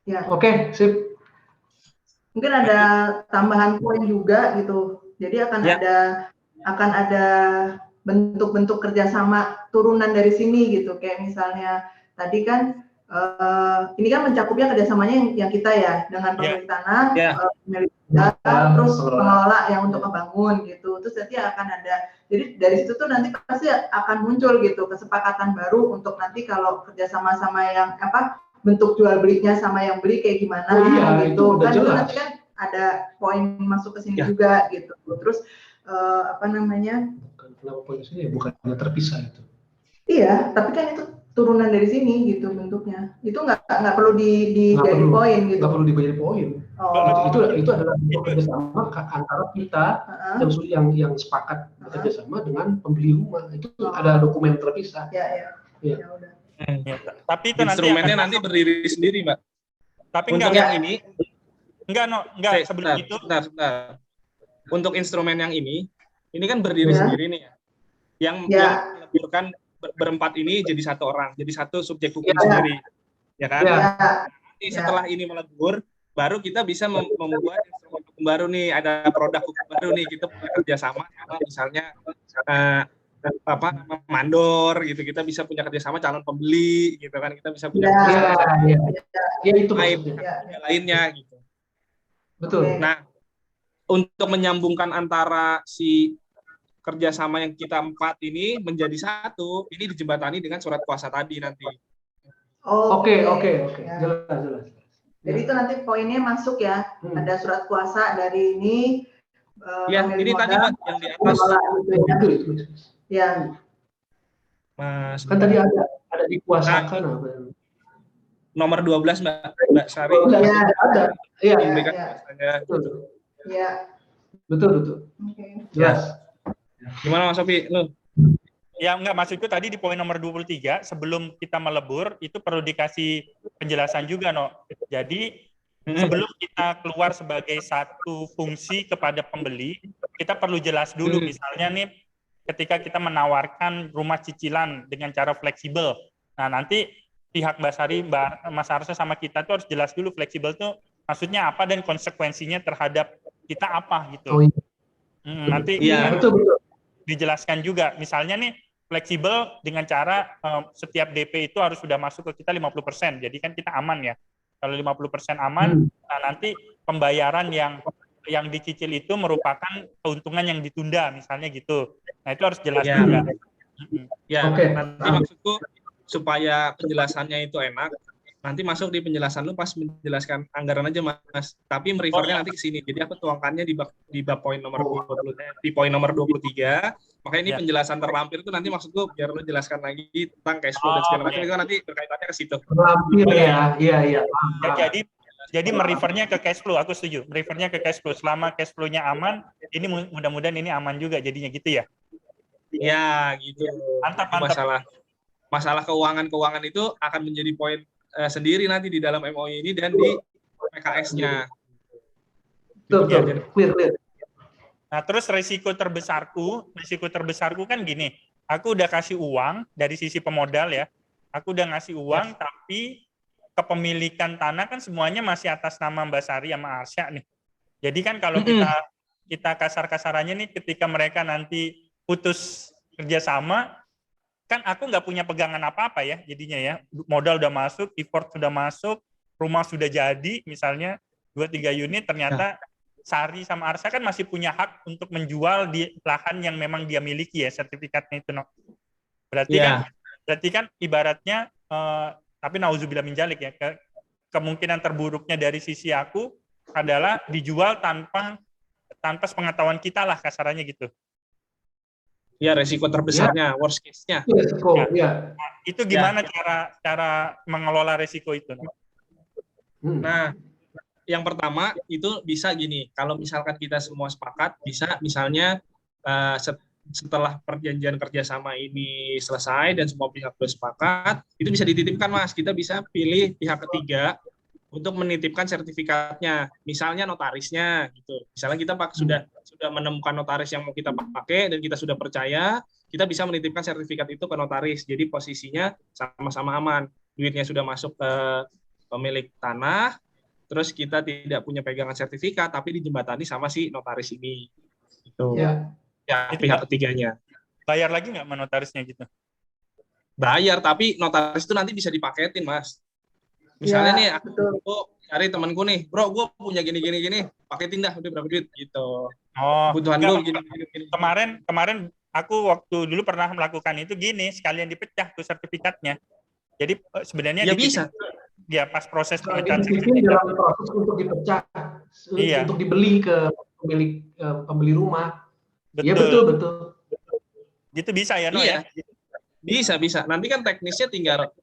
Ya. Oke, sip. Mungkin ada tambahan poin juga gitu. Jadi akan ada bentuk-bentuk kerjasama turunan dari sini gitu. Kayak misalnya tadi kan ini kan mencakupnya kerjasamanya yang kita ya dengan pemilik tanah, pemilik terus pengelola yang untuk membangun gitu. Terus nanti akan ada, jadi dari situ tuh nanti pasti akan muncul gitu kesepakatan baru untuk nanti kalau kerjasama sama yang bentuk jual belinya sama yang beli kayak gimana gitu kan, itu nanti kan ada poin masuk ke sini juga gitu. Terus kenapa poin sini ya bukannya terpisah itu? Iya, tapi kan itu turunan dari sini gitu bentuknya. Itu nggak perlu dijadi poin gitu. Nggak perlu dijadi poin. Itu adalah kerjasama antara kita yang sepakat bekerjasama dengan pembeli rumah. Itu ada dokumen terpisah. Ya udah. Tapi itu instrumennya nanti berdiri sendiri, Mbak. Tapi untuk yang ini sebelum itu. Sebentar. Untuk instrumen yang ini kan berdiri sendiri nih ya. Yang meleburkan berempat ini jadi satu orang, jadi satu subjek hukum sendiri, ya kan? Nanti setelah ini melebur, baru kita bisa membuat instrumen hukum baru nih, ada produk hukum baru nih, kita kerjasama sama misalnya mandor gitu, kita bisa punya kerjasama calon pembeli gitu kan, kita bisa punya itu lainnya gitu. Betul. Nah, untuk menyambungkan antara si kerjasama yang kita 4 ini menjadi satu, ini dijembatani dengan surat kuasa tadi nanti. Oke. Jelas. Jadi itu nanti poinnya masuk ya, ada surat kuasa dari ini. Ini tadi Mbak yang di atas. Itu. Ya. Mas. Kan tadi ada dikuasakan apa? Nomor 12 Mbak Sari. Ada. Iya. Betul. Oke. Jelas. Gimana Mas Sofi? Ya enggak, maksudku tadi di poin nomor 23 sebelum kita melebur itu perlu dikasih penjelasan juga, No. Jadi sebelum kita keluar sebagai satu fungsi kepada pembeli, kita perlu jelas dulu misalnya nih ketika kita menawarkan rumah cicilan dengan cara fleksibel. Nah, nanti pihak Mbak Sari, Mas Arsa sama kita tuh harus jelas dulu fleksibel tuh maksudnya apa dan konsekuensinya terhadap kita apa gitu. Nanti betul. Dijelaskan juga, misalnya nih fleksibel dengan cara setiap DP itu harus sudah masuk ke kita 50%, jadi kan kita aman ya. Kalau 50% aman, nah nanti pembayaran yang dicicil itu merupakan keuntungan yang ditunda, misalnya gitu. Nah itu harus jelas juga. Nanti maksudku supaya penjelasannya itu enak, nanti masuk di penjelasan lu pas menjelaskan anggaran aja Mas, tapi merefernya nanti ke sini. Jadi aku tuangkannya di bab poin nomor 20, di poin nomor 23. Makanya ini penjelasan terlampir itu nanti maksudku biar lu jelaskan lagi tentang cash flow dan segala macam itu nanti berkaitannya ke situ. Terlampir ya. Iya. Jadi merefernya ke cash flow, aku setuju. Merefernya ke cash flow. Selama cash flow-nya aman, ini mudah-mudahan ini aman juga jadinya gitu ya. Ya, gitu. Mantap. Masalah keuangan itu akan menjadi poin sendiri nanti di dalam MOU ini dan di PKS-nya. Betul. Clear. Nah, terus risiko terbesarku kan gini, aku udah kasih uang dari sisi pemodal ya, aku udah ngasih uang, tapi kepemilikan tanah kan semuanya masih atas nama Mbak Sari sama Arsya nih. Jadi kan kalau kita kasar-kasarannya nih, ketika mereka nanti putus kerjasama, kan aku nggak punya pegangan apa-apa ya jadinya ya, modal udah masuk, effort sudah masuk, rumah sudah jadi, misalnya 2-3 unit, ternyata Sari sama Arsya kan masih punya hak untuk menjual di lahan yang memang dia miliki ya, sertifikatnya itu, No. Berarti kan ibaratnya, tapi nauzubillah min dzalik ya, kemungkinan terburuknya dari sisi aku adalah dijual tanpa sepengetahuan kita lah kasarannya gitu. Ya, resiko terbesarnya, worst case-nya. Itu gimana cara mengelola resiko itu? Nah, yang pertama itu bisa gini, kalau misalkan kita semua sepakat, bisa misalnya setelah perjanjian kerjasama ini selesai dan semua pihak bersepakat, itu bisa dititipkan Mas, kita bisa pilih pihak ketiga untuk menitipkan sertifikatnya, misalnya notarisnya gitu. Misalnya kita sudah menemukan notaris yang mau kita pakai dan kita sudah percaya, kita bisa menitipkan sertifikat itu ke notaris. Jadi posisinya sama-sama aman. duitnya sudah masuk ke pemilik tanah, terus kita tidak punya pegangan sertifikat, tapi dijembatani sama si notaris ini. Itu Ya. ya pihak ketiganya. Bayar lagi nggak sama notarisnya gitu? Bayar, tapi notaris itu nanti bisa dipaketin, Mas. Misalnya nih, aku cari temanku nih, bro, gue punya gini, paketin dah, udah berapa duit gitu. Oh, kebutuhan gue gini. Kemarin aku waktu dulu pernah melakukan itu gini, sekalian dipecah tuh sertifikatnya. Jadi sebenarnya ya bisa. Ya pas proses pemecahan sertifikat dalam proses untuk dipecah, untuk dibeli ke pembeli rumah. Iya betul. Gitu bisa ya, iya. Bisa. Nanti kan teknisnya tinggal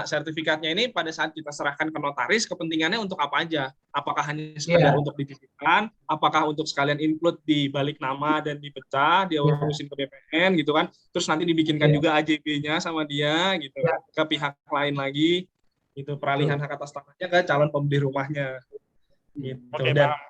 sertifikatnya ini pada saat kita serahkan ke notaris, kepentingannya untuk apa aja? Apakah hanya sekedar untuk dititipkan? Apakah untuk sekalian include di balik nama dan dipecah, dia urusin ke BPN gitu kan? Terus nanti dibikinkan juga AJB-nya sama dia gitu ke pihak lain lagi. Itu peralihan hak atas tanahnya ke calon pembeli rumahnya. Gitu.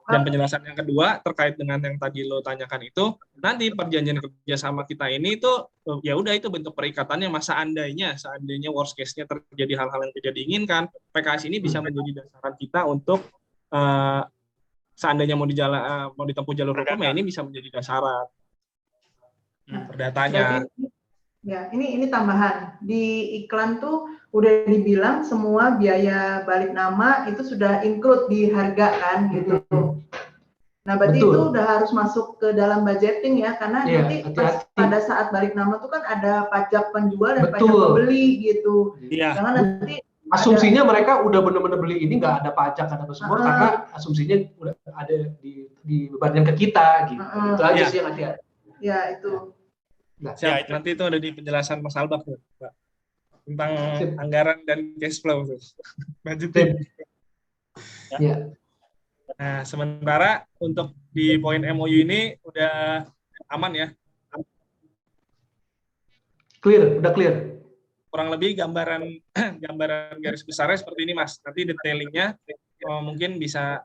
Dan penjelasan yang kedua terkait dengan yang tadi lo tanyakan itu, nanti perjanjian kerjasama kita ini tuh ya udah itu bentuk perikatannya. Seandainya worst case-nya terjadi hal-hal yang tidak diinginkan, PKS ini bisa menjadi dasar kita untuk seandainya mau ditempuh jalur hukum, ya ini bisa menjadi dasaran perdatanya. Ya, ini tambahan. Di iklan tuh udah dibilang semua biaya balik nama itu sudah include di harga kan gitu. Nah, berarti itu udah harus masuk ke dalam budgeting ya, karena nanti pada saat balik nama tuh kan ada pajak penjual dan pajak pembeli gitu. Jangan nanti asumsinya mereka udah benar-benar beli ini nggak ada pajak, ada apa semua, karena asumsinya udah ada dibebankan ke kita gitu. Itu aja sih yang hati-hati. Ya, itu. Nah, nanti itu ada di penjelasan Mas Albak tuh, Pak. Tentang anggaran dan cash flow tuh. Budgeting. Ya. Nah, sementara untuk di poin MOU ini udah aman ya. Udah clear. Kurang lebih gambaran garis besarnya seperti ini, Mas. Nanti detailingnya mungkin bisa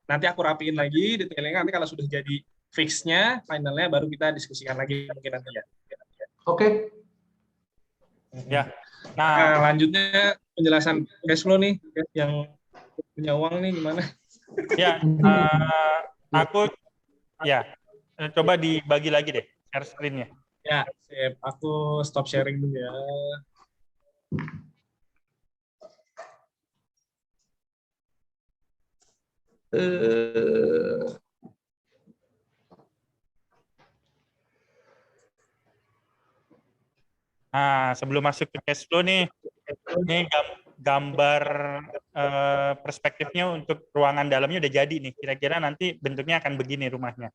nanti aku rapiin lagi detailingnya, nanti kalau sudah jadi fixnya, finalnya baru kita diskusikan lagi mungkin nanti ya. Oke. Ya. Nah, lanjutnya penjelasan cash flow nih, yang punya uang nih gimana? Ya, aku coba dibagi lagi deh share screen-nya. Ya, sip. Aku stop sharing dulu ya. Nah, sebelum masuk ke cash flow nih, ini gambar perspektifnya untuk ruangan dalamnya udah jadi nih. Kira-kira nanti bentuknya akan begini rumahnya.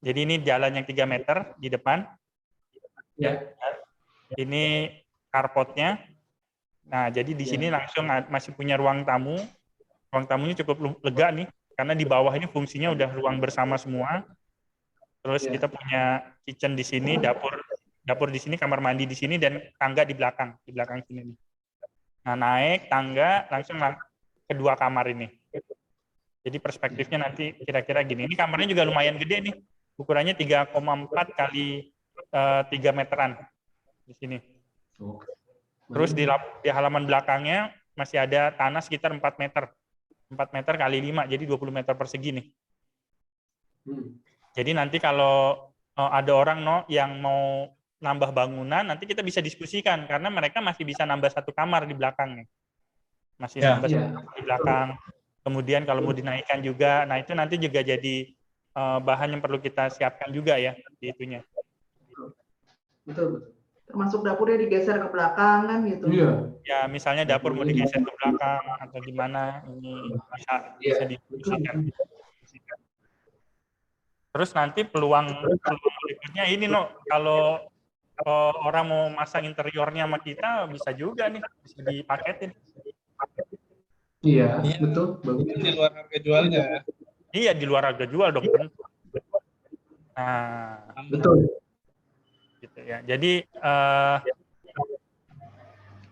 Jadi ini jalan yang 3 meter di depan. Ya. Ini carportnya. Nah, jadi di sini langsung masih punya ruang tamu. Ruang tamunya cukup lega nih, karena di bawah ini fungsinya udah ruang bersama semua. Terus kita punya kitchen di sini, dapur di sini, kamar mandi di sini, dan tangga di belakang sini nih. Nah, naik tangga langsung kedua kamar ini. Jadi perspektifnya nanti kira-kira gini. Ini kamarnya juga lumayan gede nih. Ukurannya 3,4 kali 3 meteran di sini. Terus di halaman belakangnya masih ada tanah sekitar 4 meter. 4 meter kali 5, jadi 20 meter persegi nih. Jadi nanti kalau ada orang yang mau nambah bangunan, nanti kita bisa diskusikan, karena mereka masih bisa nambah 1 kamar di belakang nih. Masih nambah 1 kamar di belakang. Kemudian kalau mau dinaikkan juga, nah itu nanti juga jadi bahan yang perlu kita siapkan juga ya di itunya. Betul. Termasuk dapurnya digeser ke belakang kan gitu. Iya. Ya, misalnya dapur mau digeser ke belakang atau gimana, ini bisa didiskusikan. Terus nanti peluang berikutnya ini kalau orang mau masang interiornya sama kita, bisa juga nih, bisa dipaketin. Iya, betul. Bagus. Di luar harga jualnya. Iya, di luar harga jual dong. Nah, betul. Gitu ya. Jadi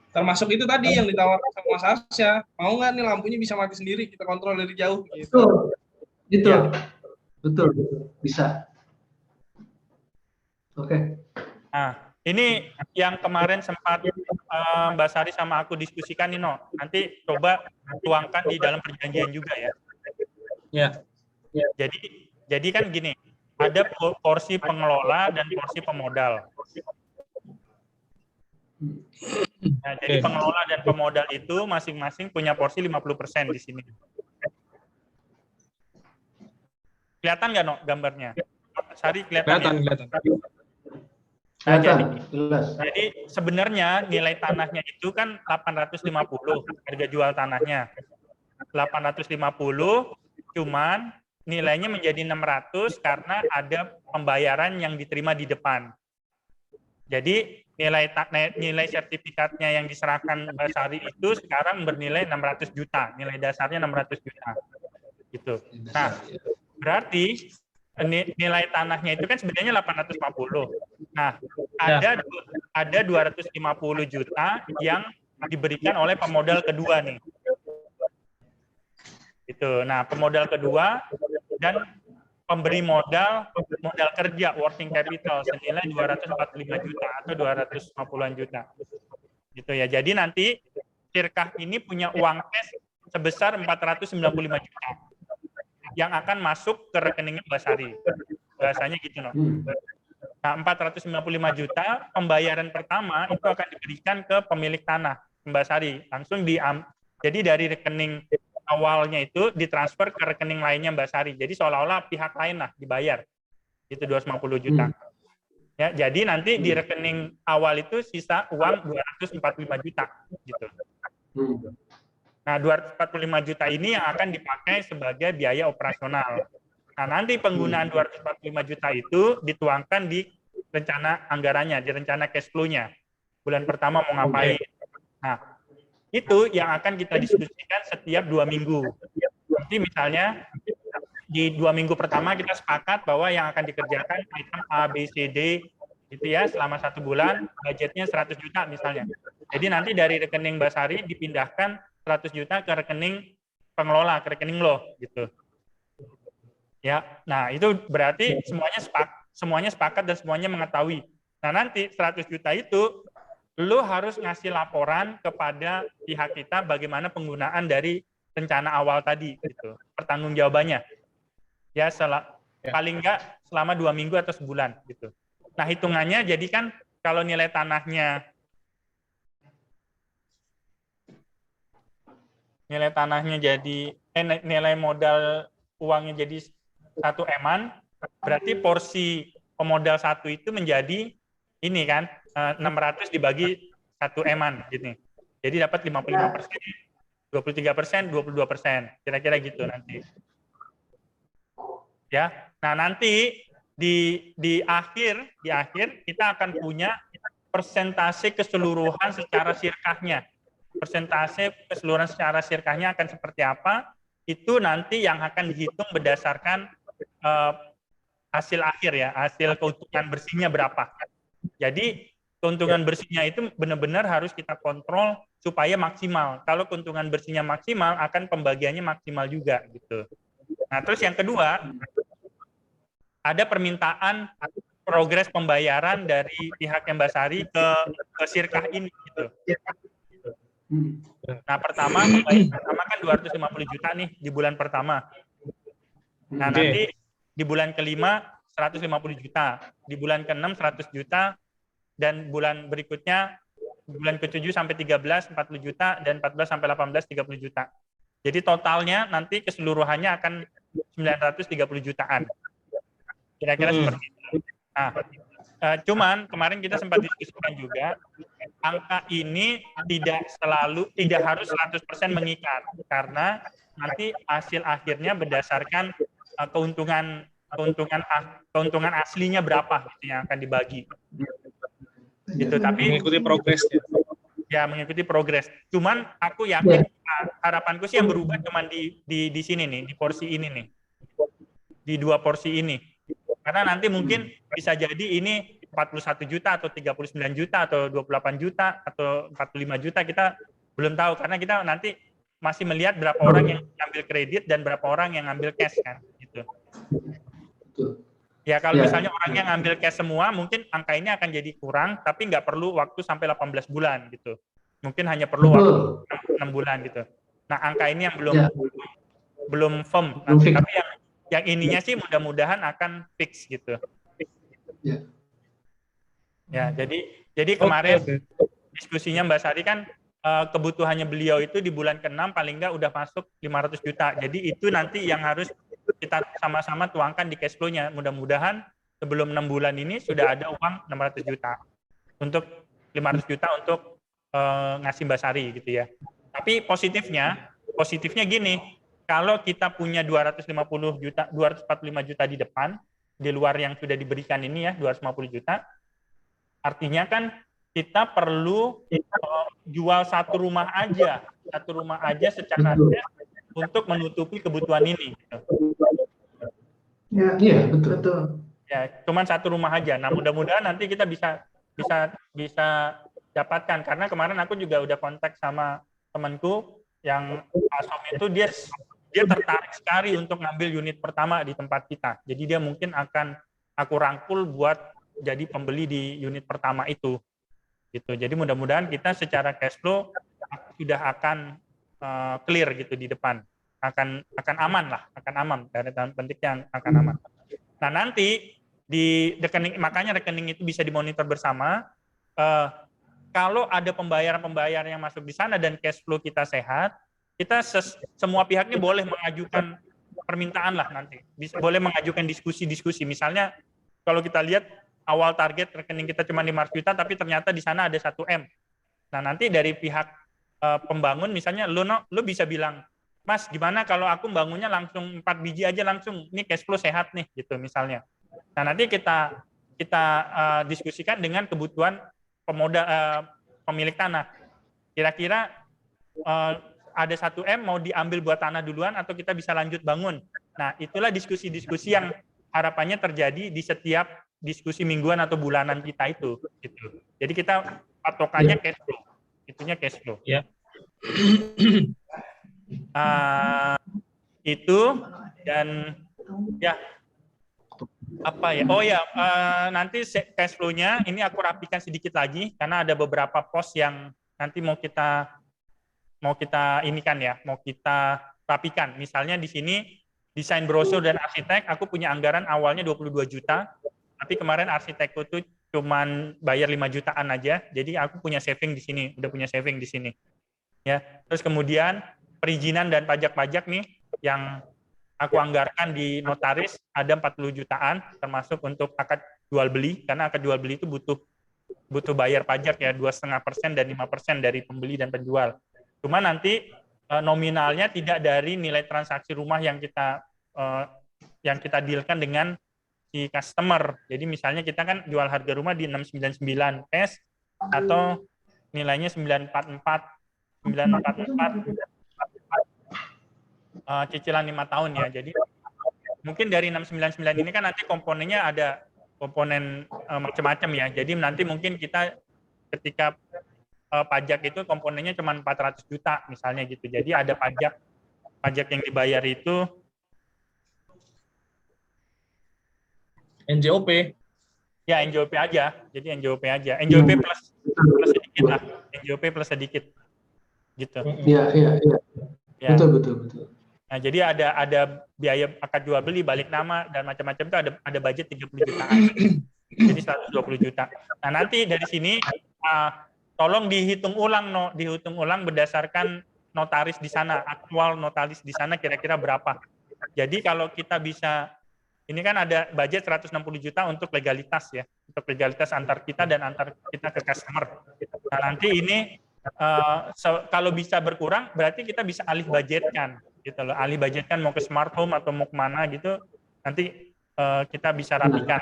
termasuk itu tadi yang ditawarkan sama Mas Arsya, mau nggak nih lampunya bisa mati sendiri, kita kontrol dari jauh gitu. Betul. Ya. Betul. Bisa. Oke. Nah, Ini yang kemarin sempat Mbak Sari sama aku diskusikan, Nino. Nanti coba tuangkan di dalam perjanjian juga ya. Ya. Jadi kan gini, ada porsi pengelola dan porsi pemodal. Nah, jadi pengelola dan pemodal itu masing-masing punya porsi 50% di sini. Kelihatan nggak, No, gambarnya? Sari kelihatan. Nah, jadi sebenarnya nilai tanahnya itu kan 850 harga jual tanahnya. 850 cuman nilainya menjadi 600 karena ada pembayaran yang diterima di depan. Jadi nilai sertifikatnya yang diserahkan Mbak Sari itu sekarang bernilai 600 juta, nilai dasarnya 600 juta. Gitu. Nah, berarti nilai tanahnya itu kan sebenarnya 850. Nah, ada 250 juta yang diberikan oleh pemodal kedua nih. Itu. Nah, pemodal kedua dan pemberi modal kerja working capital senilai 245 juta atau 250-an juta. Gitu ya. Jadi nanti Sirkah ini punya uang cash sebesar 495 juta yang akan masuk ke rekeningnya Mbak Sari. Bahasanya gitu, No. Nah, 495 juta pembayaran pertama itu akan diberikan ke pemilik tanah Mbak Sari. Langsung jadi dari rekening awalnya itu ditransfer ke rekening lainnya Mbak Sari. Jadi seolah-olah pihak lain lah dibayar. Itu 250 juta. Ya, jadi nanti di rekening awal itu sisa uang 245 juta gitu. Nah, 245 juta ini yang akan dipakai sebagai biaya operasional. Nah, nanti penggunaan 245 juta itu dituangkan di rencana anggarannya, di rencana cash flow-nya. Bulan pertama mau ngapain. Nah, itu yang akan kita diskusikan setiap 2 minggu. Nanti misalnya di 2 minggu pertama kita sepakat bahwa yang akan dikerjakan item A, B, C, D, gitu ya, selama 1 bulan, budgetnya 100 juta misalnya. Jadi nanti dari rekening Mbak Sari dipindahkan 100 juta ke rekening pengelola, ke rekening lo, gitu. Ya, nah itu berarti semuanya sepakat dan semuanya mengetahui. Nah nanti 100 juta itu lo harus ngasih laporan kepada pihak kita bagaimana penggunaan dari rencana awal tadi, gitu. Pertanggungjawabannya, ya paling enggak selama 2 minggu atau sebulan, gitu. Nah hitungannya jadi kan kalau nilai tanahnya jadi nilai modal uangnya jadi 1 eman, berarti porsi pemodal 1 itu menjadi ini kan 600 dibagi 1 eman gitu. Jadi dapat 55%, 23%, 22%, kira-kira gitu nanti. Ya. Nah, nanti di akhir kita akan punya persentase keseluruhan secara sirkahnya. Persentase keseluruhan secara sirkahnya akan seperti apa? Itu nanti yang akan dihitung berdasarkan hasil akhir ya, hasil keuntungan bersihnya berapa. Jadi keuntungan bersihnya itu benar-benar harus kita kontrol supaya maksimal. Kalau keuntungan bersihnya maksimal, akan pembagiannya maksimal juga gitu. Nah, terus yang kedua, ada permintaan progres pembayaran dari pihak Mbak Sari ke sirkah ini gitu. Nah, pertama kan 250 juta nih di bulan pertama. Nah, nanti di bulan kelima 150 juta, di bulan ke-6 100 juta, dan bulan berikutnya bulan ke-7 sampai 13 40 juta, dan 14 sampai 18 30 juta. Jadi totalnya nanti keseluruhannya akan 930 jutaan. Kira-kira seperti itu. Nah, cuman kemarin kita sempat diskusikan juga, angka ini tidak harus 100% mengikat, karena nanti hasil akhirnya berdasarkan keuntungan aslinya berapa gitu yang akan dibagi. Gitu, tapi mengikuti progresnya. Ya, mengikuti progres. Cuman aku yakin harapanku sih yang berubah cuman di sini nih, di porsi ini nih. Di 2 porsi ini. Karena nanti mungkin bisa jadi ini 41 juta atau 39 juta atau 28 juta atau 45 juta, kita belum tahu karena kita nanti masih melihat berapa orang yang ambil kredit dan berapa orang yang ambil cash kan gitu. Ya kalau misalnya orangnya ngambil cash semua, mungkin angka ini akan jadi kurang, tapi nggak perlu waktu sampai 18 bulan gitu. Mungkin hanya perlu waktu 6 bulan gitu. Nah angka ini yang belum firm, nanti, tapi yang ininya sih mudah-mudahan akan fix gitu. Ya jadi kemarin diskusinya Mbak Sari kan kebutuhannya beliau itu di bulan ke-6 paling nggak udah masuk 500 juta. Jadi itu nanti yang harus kita sama-sama tuangkan di cash flow-nya. Mudah-mudahan sebelum 6 bulan ini sudah ada uang 600 juta. Untuk 500 juta untuk ngasih Mbak Sari gitu ya. Tapi positifnya gini, kalau kita punya 245 juta di depan, di luar yang sudah diberikan ini ya, 250 juta, artinya kan kita perlu jual satu rumah aja secara untuk menutupi kebutuhan ini. Iya, betul. Ya, cuman satu rumah aja. Nah, mudah-mudahan nanti kita bisa dapatkan, karena kemarin aku juga udah kontak sama temanku yang Asom itu dia tertarik sekali untuk ngambil unit pertama di tempat kita. Jadi dia mungkin akan aku rangkul buat jadi pembeli di unit pertama itu. Gitu. Jadi mudah-mudahan kita secara cash flow sudah akan clear gitu di depan. Akan aman lah, akan aman. Dari tahun penting yang akan aman. Nah, nanti di rekening, makanya rekening itu bisa dimonitor bersama. Kalau ada pembayaran yang masuk di sana dan cash flow kita sehat, kita semua pihak ini boleh mengajukan permintaan lah nanti. Boleh mengajukan diskusi-diskusi. Misalnya kalau kita lihat awal target rekening kita cuma 500 juta, tapi ternyata di sana ada 1 M. Nah, nanti dari pihak pembangun misalnya, lo bisa bilang, Mas, gimana kalau aku bangunnya langsung 4 biji aja langsung, ini cash flow sehat nih, gitu misalnya. Nah, nanti kita diskusikan dengan kebutuhan pemilik tanah. Kira-kira ada 1 M mau diambil buat tanah duluan atau kita bisa lanjut bangun. Nah, itulah diskusi-diskusi yang harapannya terjadi di setiap diskusi mingguan atau bulanan kita itu. Gitu. Jadi kita patokannya cash flow. Itunya cash flow. Ya. Itu dan ya apa ya? Oh ya, nanti cash flow-nya ini aku rapikan sedikit lagi karena ada beberapa pos yang nanti mau kita inikan ya, mau kita rapikan. Misalnya di sini desain brosur dan arsitek, aku punya anggaran awalnya 22 juta, tapi kemarin arsitekku tuh cuman bayar 5 jutaan aja, jadi aku punya saving di sini, udah punya saving di sini. Ya, terus kemudian perizinan dan pajak-pajak nih yang aku anggarkan di notaris ada 40 jutaan, termasuk untuk akad jual beli, karena akad jual beli itu butuh bayar pajak ya 2,5% dan 5% dari pembeli dan penjual. Cuma nanti nominalnya tidak dari nilai transaksi rumah yang kita dealkan dengan si customer. Jadi misalnya kita kan jual harga rumah di 699 cash atau nilainya 944 cicilan 5 tahun ya. Jadi mungkin dari 699 ini kan nanti komponennya ada komponen macam-macam ya. Jadi nanti mungkin kita ketika pajak itu komponennya cuma 400 juta misalnya gitu. Jadi ada pajak yang dibayar itu NJOP. Ya, NJOP aja. Jadi NJOP aja. NJOP plus sedikit lah. NJOP plus sedikit. Gitu. Iya. Ya. Betul. Nah, jadi ada biaya akad jual beli, balik nama dan macam-macam itu ada budget 30 jutaan. Jadi 120 juta. Nah, nanti dari sini tolong dihitung ulang berdasarkan notaris di sana, aktual notaris di sana kira-kira berapa. Jadi kalau kita bisa, ini kan ada budget 160 juta untuk legalitas ya, untuk legalitas antar kita dan antar kita ke customer. Nah, nanti ini kalau bisa berkurang, berarti kita bisa alih budgetkan, gitu loh. Alih budgetkan mau ke smart home atau mau kemana gitu, nanti kita bisa rapikan.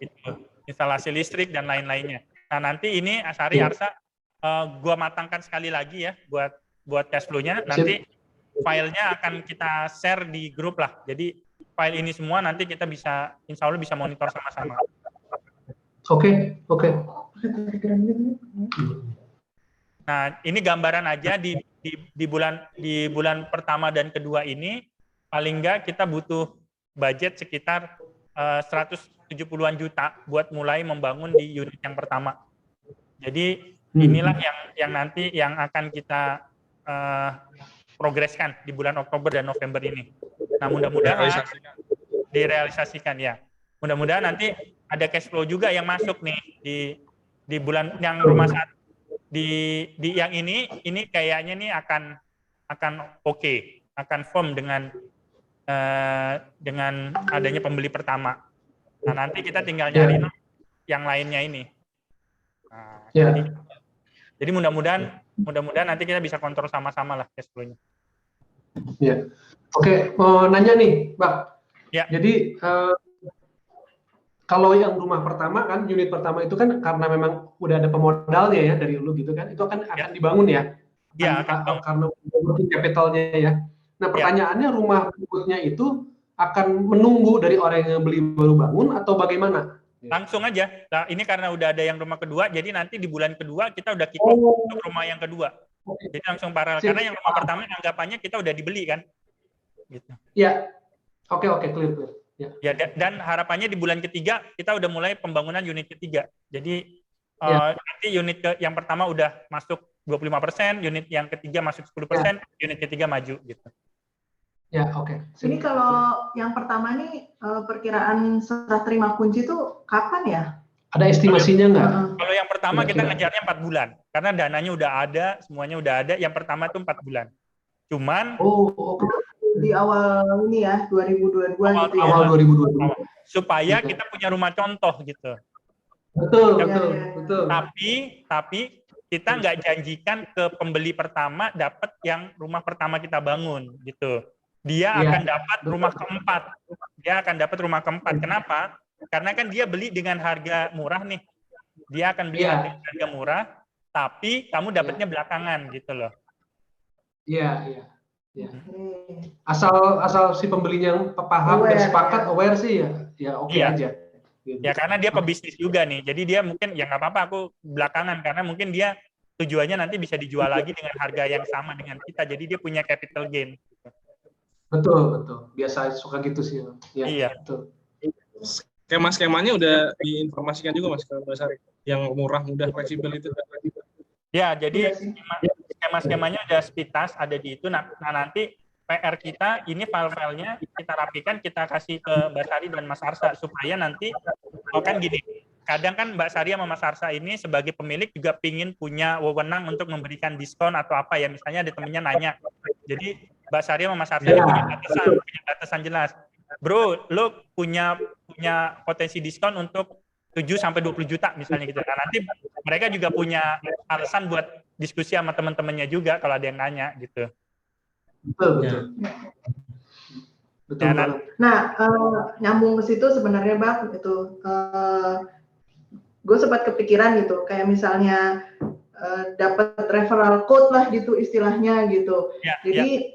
Gitu. Instalasi listrik dan lain-lainnya. Nah, nanti ini Asari Arsa, gua matangkan sekali lagi ya buat cash flow-nya. Nanti filenya akan kita share di grup lah. Jadi file ini semua nanti kita bisa, insya Allah bisa monitor sama-sama. Oke. Nah, ini gambaran aja di bulan pertama dan kedua ini, paling nggak kita butuh budget sekitar 170-an juta buat mulai membangun di unit yang pertama. Jadi inilah yang nanti yang akan kita progreskan di bulan Oktober dan November ini. Nah, mudah-mudahan direalisasikan ya. Mudah-mudahan nanti ada cash flow juga yang masuk nih di bulan yang rumah satu. Di yang ini kayaknya nih akan oke, akan firm dengan adanya pembeli pertama. Nah, nanti kita tinggal nyari yang lainnya ini. Nah, jadi mudah-mudahan nanti kita bisa kontrol sama-sama lah cash flow-nya. Ya. Oke, mau nanya nih, Bang. Ya. Jadi kalau yang rumah pertama kan, unit pertama itu kan karena memang udah ada pemodalnya ya dari lu gitu kan, itu akan dibangun ya? Iya. Karena working capitalnya ya. Nah, pertanyaannya rumah berikutnya itu akan menunggu dari orang yang beli baru bangun atau bagaimana? Langsung aja. Nah, ini karena udah ada yang rumah kedua, jadi nanti di bulan kedua kita udah kick off untuk rumah yang kedua. Jadi langsung paralel. Karena yang rumah pertama anggapannya kita udah dibeli kan. Gitu. Ya. Oke, clear. Ya, dan harapannya di bulan ketiga kita udah mulai pembangunan unit ketiga. Jadi nanti unit yang pertama udah masuk 25%, unit yang ketiga masuk 10%, unit ketiga maju gitu. Ya, oke. Ini kalau yang pertama nih perkiraan serah terima kunci itu kapan ya? Ada estimasinya nggak? Kalau yang pertama kita ngejarnya 4 bulan. Karena dananya udah ada, semuanya udah ada. Yang pertama itu 4 bulan. Cuman di awal ini ya, 2022 gitu ya. Awal 2022. Supaya kita punya rumah contoh gitu. Betul. Tapi kita nggak janjikan ke pembeli pertama dapat yang rumah pertama kita bangun gitu. Dia akan dapat rumah keempat. Kenapa? Karena kan dia beli dengan harga murah nih. Dia akan beli dengan harga murah, tapi kamu dapatnya belakangan gitu loh. Iya. Asal si pembelinya paham dan sepakat aware sih ya oke aja. Gitu. Ya karena dia pebisnis juga nih. Jadi dia mungkin ya nggak apa-apa aku belakangan karena mungkin dia tujuannya nanti bisa dijual lagi dengan harga yang sama dengan kita. Jadi dia punya capital gain. Betul. Biasa suka gitu sih. Ya, iya. Betul. Skema-skemanya udah diinformasikan juga Mas ke Mbak Sari. Yang murah, mudah, fleksibel itu. Ya, jadi skema-skemanya ada Spitas, ada di itu. Nah, nanti PR kita, ini file-filenya kita rapikan, kita kasih ke Mbak Sari dan Mas Arsa, supaya nanti, kan gini, kadang kan Mbak Sari sama Mas Arsa ini sebagai pemilik juga pingin punya wewenang untuk memberikan diskon atau apa ya, misalnya ada temennya nanya. Jadi Mbak Sari sama Mas Arsa punya batasan jelas. Bro, lo punya potensi diskon untuk 7-20 juta misalnya gitu. Nah, nanti mereka juga punya alasan buat diskusi sama teman-temannya juga kalau ada yang nanya gitu. Betul. Nah, nyambung ke situ sebenarnya Bang, itu gue sempat kepikiran gitu, kayak misalnya dapat referral code lah gitu istilahnya gitu. Jadi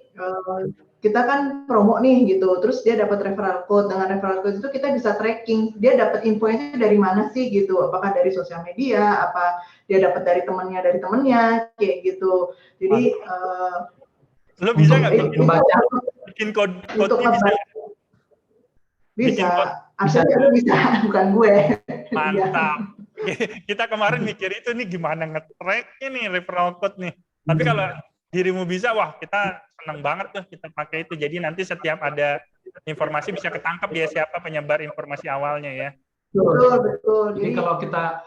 kita kan promo nih gitu, terus dia dapat referral code. Dengan referral code itu kita bisa tracking dia dapat infonya dari mana sih gitu, apakah dari sosial media, apa dia dapat dari temennya kayak gitu. Jadi lo bisa nggak bikin code bisa, asalnya bisa, bukan gue. Mantap. Kita kemarin mikir itu nih gimana nge-track ini referral code nih. Tapi kalau dirimu bisa, wah kita senang banget tuh kita pakai itu. Jadi nanti setiap ada informasi bisa ketangkap dia siapa penyebar informasi awalnya ya. Betul. Jadi kalau kita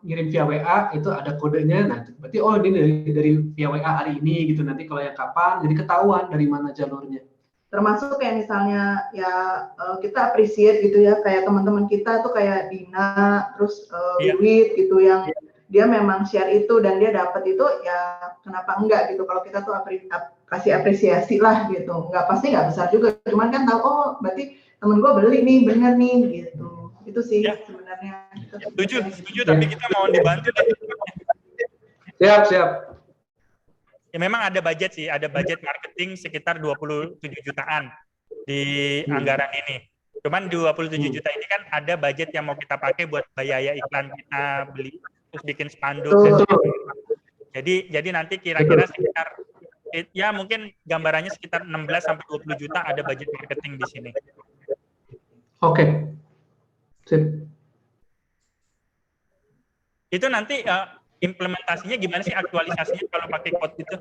ngirim via WA itu ada kodenya, nah berarti ini dari via WA hari ini gitu. Nanti kalau yang kapan, jadi ketahuan dari mana jalurnya. Termasuk kayak misalnya ya kita appreciate gitu ya, kayak teman-teman kita tuh kayak Dina, terus Duit gitu yang dia memang share itu dan dia dapat itu, ya kenapa enggak gitu. Kalau kita tuh kasih apresiasi lah gitu, pasti nggak besar juga, cuman kan tahu berarti temen gue beli nih, bener nih gitu. Itu sih sebenarnya. Setuju, tapi kita mau dibantu. Siap. Ya memang ada budget sih, ada budget marketing sekitar 27 jutaan di anggaran ini. Cuman 27 juta ini kan ada budget yang mau kita pakai buat biaya iklan kita beli, terus bikin spanduk. Jadi nanti kira-kira sekitar ya mungkin gambarannya sekitar 16-20 juta ada budget marketing di sini. Oke. Sip. Itu nanti implementasinya gimana sih, aktualisasinya kalau pakai code itu?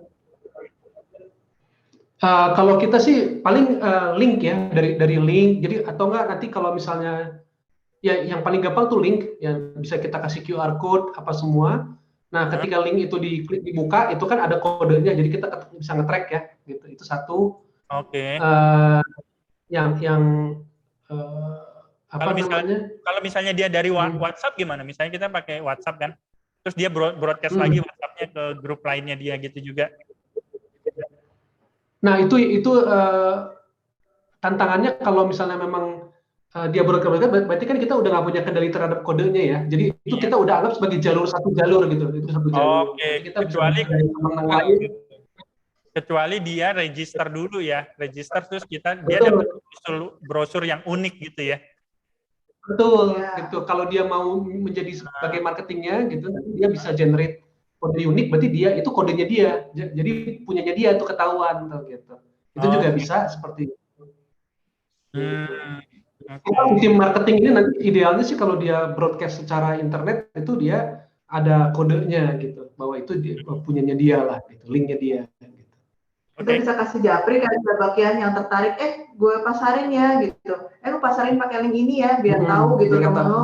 Kalau kita sih paling link ya, dari link. Jadi atau enggak nanti kalau misalnya ya yang paling gampang tuh link yang bisa kita kasih QR code apa semua. Nah, ketika link itu diklik dibuka, itu kan ada kodenya, jadi kita bisa nge-track ya, gitu. Itu satu. Oke. Yang apa namanya? Kalau misalnya dia dari WhatsApp gimana? Misalnya kita pakai WhatsApp kan, terus dia broadcast lagi WhatsApp-nya ke grup lainnya dia gitu juga. Nah, itu tantangannya kalau misalnya memang dia broadcast, berarti kan kita udah nggak punya kendali terhadap kodenya ya. Jadi itu kita udah anggap sebagai satu jalur gitu. Itu satu jalur. Oke. Kita kecuali dia register dulu ya, register terus dia dapat brosur yang unik gitu ya. Betul, gitu. Kalau dia mau menjadi sebagai marketingnya gitu, dia bisa generate kode unik, berarti dia itu kodenya dia. Jadi punyanya dia itu ketahuan tuh gitu. Itu juga bisa seperti itu. Tim marketing ini nanti idealnya sih kalau dia broadcast secara internet itu dia ada kodenya gitu, bahwa itu punyanya dia lah, gitu, linknya dia. Gitu. Kita bisa kasih japri kan ada bagian yang tertarik, gue pasarin ya gitu, lu pasarin pakai link ini ya biar tahu gitu temen lo.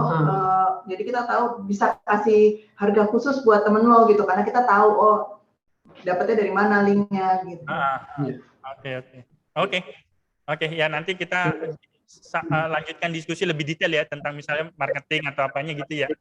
Jadi kita tahu bisa kasih harga khusus buat temen lo gitu, karena kita tahu dapetnya dari mana linknya gitu. Oke, ya nanti kita lanjutkan diskusi lebih detail ya tentang misalnya marketing atau apanya gitu ya.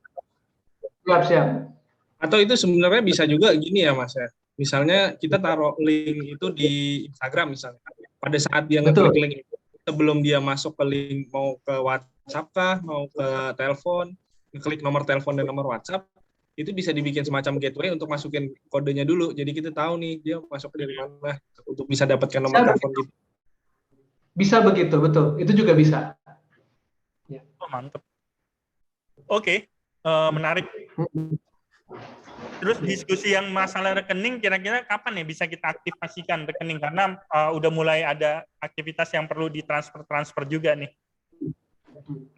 Siap. Atau itu sebenarnya bisa juga gini ya Mas ya. Misalnya kita taruh link itu di Instagram misalnya. Pada saat dia ngeklik link itu, sebelum dia masuk ke link mau ke WhatsApp kah, mau ke telepon, ngeklik nomor telepon dan nomor WhatsApp, itu bisa dibikin semacam gateway untuk masukin kodenya dulu. Jadi kita tahu nih dia masuk dari mana untuk bisa dapatkan nomor telepon gitu. Bisa begitu, betul. Itu juga bisa. Ya. Mantap. Oke, menarik. Terus diskusi yang masalah rekening, kira-kira kapan ya bisa kita aktifasikan rekening? Karena udah mulai ada aktivitas yang perlu ditransfer juga nih.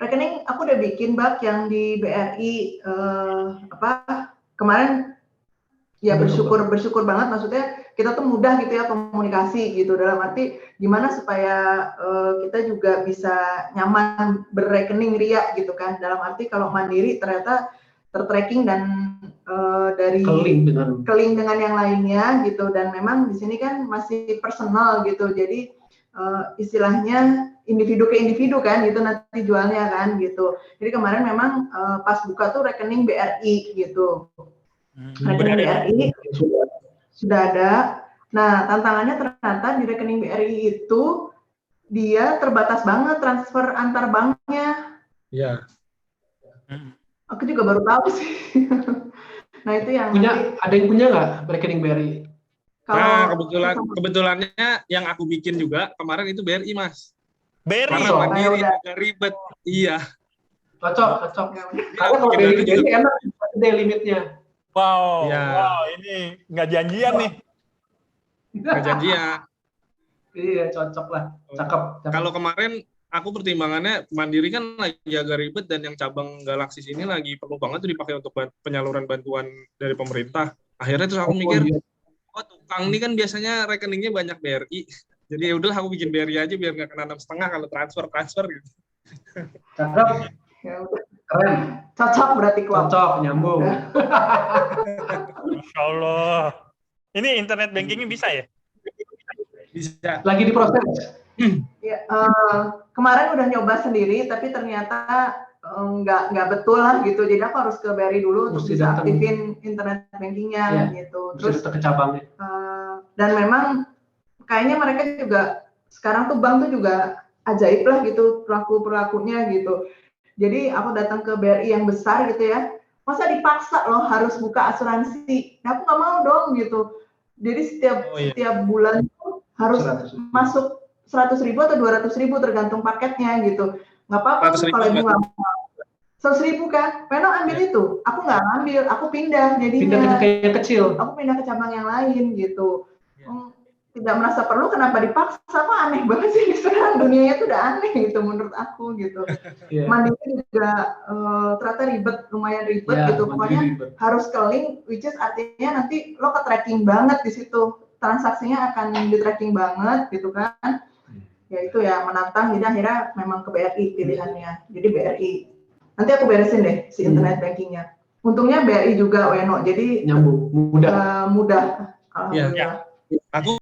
Rekening aku udah bikin bak yang di BRI kemarin ya bersyukur banget, maksudnya kita tuh mudah gitu ya komunikasi gitu, dalam arti gimana supaya kita juga bisa nyaman berrekening ria gitu kan, dalam arti kalau mandiri ternyata tertracking dan dari kelink dengan yang lainnya gitu, dan memang di sini kan masih personal gitu, jadi istilahnya individu ke individu kan gitu nanti jualnya kan gitu. Jadi kemarin memang pas buka tuh rekening BRI gitu. Rekening BRI sudah ada. Nah, tantangannya ternyata di rekening BRI itu dia terbatas banget transfer antar banknya. Iya. Aku juga baru tahu sih. Nah, itu yang ada yang punya nggak rekening BRI? Nah, kebetulannya yang aku bikin juga kemarin itu BRI, Mas. BRI? Karena mandiri, agak ribet. Iya. Cocok. Karena kalau BRI enak, ada limitnya. Wow, ini nggak janjian nih. Nggak janjian. Iya, cocok lah. Cakep. Kalau kemarin aku pertimbangannya mandiri kan lagi agak ribet, dan yang cabang Galaxis ini lagi perlu banget tuh dipakai untuk penyaluran bantuan dari pemerintah. Akhirnya terus aku mikir, tukang ini kan biasanya rekeningnya banyak BRI. Jadi ya udahlah aku bikin BRI aja biar nggak kena 6,5 kalau transfer gitu. Cakep. Keren. Cocok berarti Klop. Cocok, nyambung. Masya Allah. Ini internet bankingnya bisa ya? Bisa. Lagi diproses. Ya, kemarin udah nyoba sendiri, tapi ternyata nggak betul lah gitu. Jadi aku harus ke BRI dulu untuk bisa aktifin internet bankingnya gitu. Terus ke cabangnya. Dan memang kayaknya mereka juga sekarang tuh bank tuh juga ajaib lah gitu perilakunya gitu. Jadi aku datang ke BRI yang besar gitu ya, masa dipaksa loh harus buka asuransi. Nah, aku nggak mau dong gitu. Jadi setiap bulan tuh harus masuk 100.000 atau 200.000 tergantung paketnya gitu. Nggak apa-apa kalau ibu nggak mau. 100.000 kan, Peno ambil itu. Aku nggak ambil, aku pindah jadinya. Pindah ke yang kecil. Aku pindah ke cabang yang lain gitu. tidak merasa perlu, kenapa dipaksa? Kok aneh banget sih sekarang, dunianya tuh udah aneh gitu menurut aku gitu. Mandiri juga ternyata ribet, lumayan ribet gitu. Pokoknya harus ke link, which is artinya nanti lo ke tracking banget di situ, transaksinya akan di tracking banget gitu kan. Ya itu ya menantang, jadi akhirnya memang ke BRI pilihannya. Jadi BRI. Nanti aku beresin deh si internet bankingnya. Untungnya BRI juga Weno, jadi nyambung, mudah. Alhamdulillah. Aku